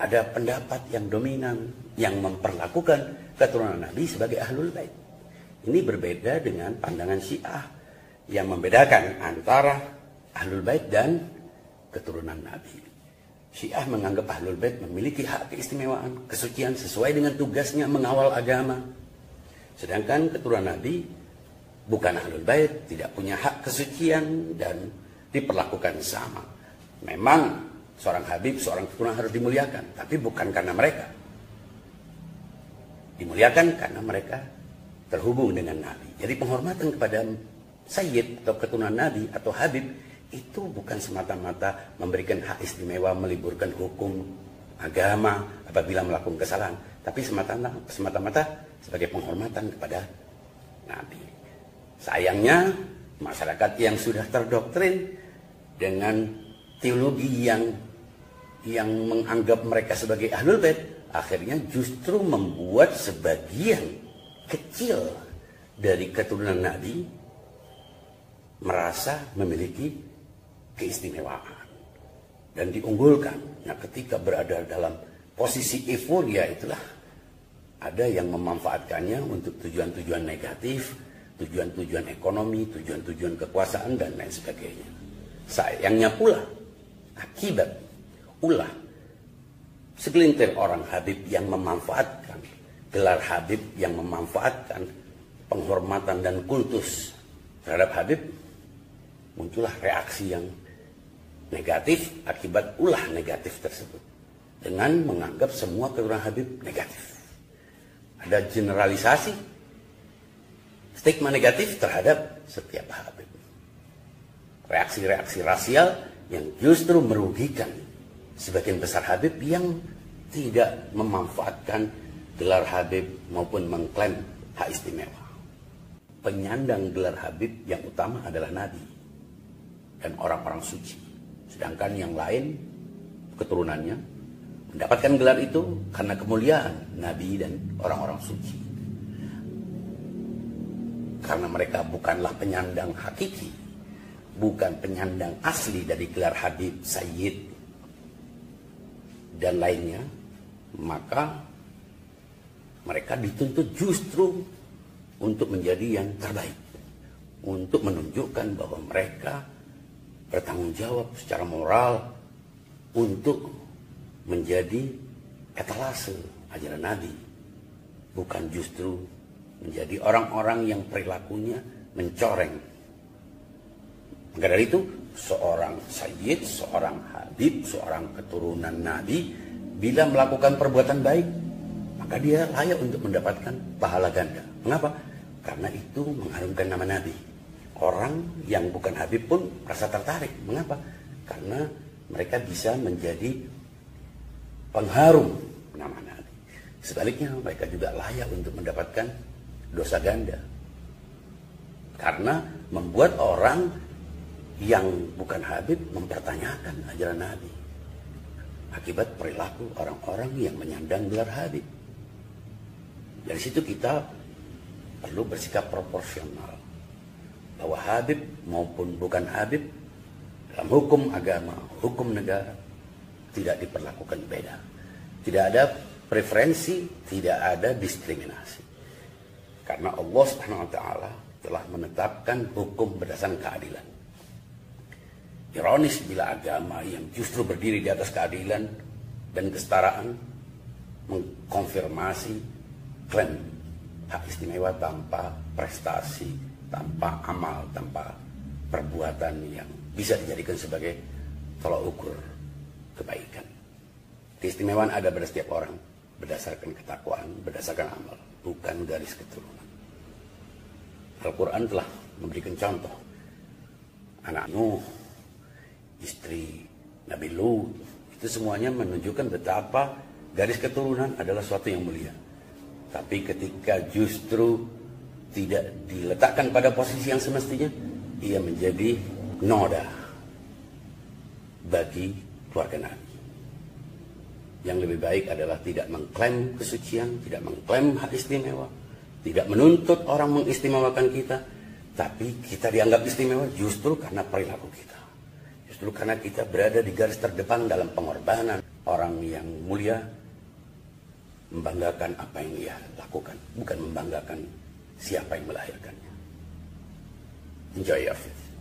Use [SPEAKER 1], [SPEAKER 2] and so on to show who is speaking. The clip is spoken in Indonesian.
[SPEAKER 1] ada pendapat yang dominan yang memperlakukan keturunan Nabi sebagai Ahlul Bait. Ini berbeda dengan pandangan Syiah yang membedakan antara Ahlul Bait dan keturunan Nabi. Syiah menganggap Ahlul Bait memiliki hak keistimewaan, kesucian sesuai dengan tugasnya mengawal agama. Sedangkan keturunan Nabi bukan Ahlul Bait, tidak punya hak kesucian dan diperlakukan sama. Memang seorang Habib, seorang keturunan harus dimuliakan, tapi bukan karena mereka. Dimuliakan karena mereka terhubung dengan Nabi. Jadi penghormatan kepada Sayyid atau keturunan Nabi atau Habib itu bukan semata-mata memberikan hak istimewa, meliburkan hukum agama apabila melakukan kesalahan, tapi semata-mata sebagai penghormatan kepada Nabi. Sayangnya masyarakat yang sudah terdoktrin dengan teologi yang menganggap mereka sebagai Ahlul Bait, akhirnya justru membuat sebagian kecil dari keturunan Nabi merasa memiliki keistimewaan dan diunggulkan. Nah, ketika berada dalam posisi euforia itulah ada yang memanfaatkannya untuk tujuan-tujuan negatif, tujuan-tujuan ekonomi, tujuan-tujuan kekuasaan dan lain sebagainya. Sayangnya pula akibat ulah segelintir orang Habib yang memanfaatkan gelar Habib, yang memanfaatkan penghormatan dan kultus terhadap Habib, muncullah reaksi yang negatif akibat ulah negatif tersebut dengan menganggap semua keturunan Habib negatif. Ada generalisasi stigma negatif terhadap setiap Habib. Reaksi-reaksi rasial yang justru merugikan sebagian besar Habib yang tidak memanfaatkan gelar Habib maupun mengklaim hak istimewa. Penyandang gelar Habib yang utama adalah Nabi dan orang-orang suci. Sedangkan yang lain, keturunannya, mendapatkan gelar itu karena kemuliaan Nabi dan orang-orang suci. Karena mereka bukanlah penyandang hakiki, bukan penyandang asli dari gelar Habib, Sayyid, dan lainnya, maka mereka dituntut justru untuk menjadi yang terbaik, untuk menunjukkan bahwa mereka bertanggung jawab secara moral untuk menjadi etalase ajaran Nabi, bukan justru menjadi orang-orang yang perilakunya mencoreng. Maka dari itu, seorang Sayyid, seorang Habib, seorang keturunan Nabi, bila melakukan perbuatan baik, maka dia layak untuk mendapatkan pahala ganda. Mengapa? Karena itu mengharumkan nama Nabi. Orang yang bukan Habib pun merasa tertarik. Mengapa? Karena mereka bisa menjadi pengharum nama Nabi. Sebaliknya, mereka juga layak untuk mendapatkan dosa ganda. Karena membuat orang yang bukan Habib mempertanyakan ajaran Nabi akibat perilaku orang-orang yang menyandang gelar Habib. Dari situ kita perlu bersikap proporsional bahwa Habib maupun bukan Habib dalam hukum agama, hukum negara tidak diperlakukan beda. Tidak ada preferensi, tidak ada diskriminasi. Karena Allah Subhanahu wa taala telah menetapkan hukum berdasarkan keadilan. Ironis bila agama yang justru berdiri di atas keadilan dan kesetaraan mengkonfirmasi klaim hak istimewa tanpa prestasi, tanpa amal, tanpa perbuatan yang bisa dijadikan sebagai tolak ukur kebaikan. Keistimewaan ada pada setiap orang berdasarkan ketakwaan, berdasarkan amal, bukan garis keturunan. Al-Quran telah memberikan contoh. Anak Nuh, istri Nabi Lut, itu semuanya menunjukkan betapa garis keturunan adalah suatu yang mulia. Tapi ketika justru tidak diletakkan pada posisi yang semestinya, ia menjadi noda bagi keluarga Nabi. Yang lebih baik adalah tidak mengklaim kesucian, tidak mengklaim hak istimewa, tidak menuntut orang mengistimewakan kita, tapi kita dianggap istimewa justru karena perilaku kita. Justru karena kita berada di garis terdepan dalam pengorbanan, orang yang mulia membanggakan apa yang ia lakukan, bukan membanggakan siapa yang melahirkannya. Enjoy your faith.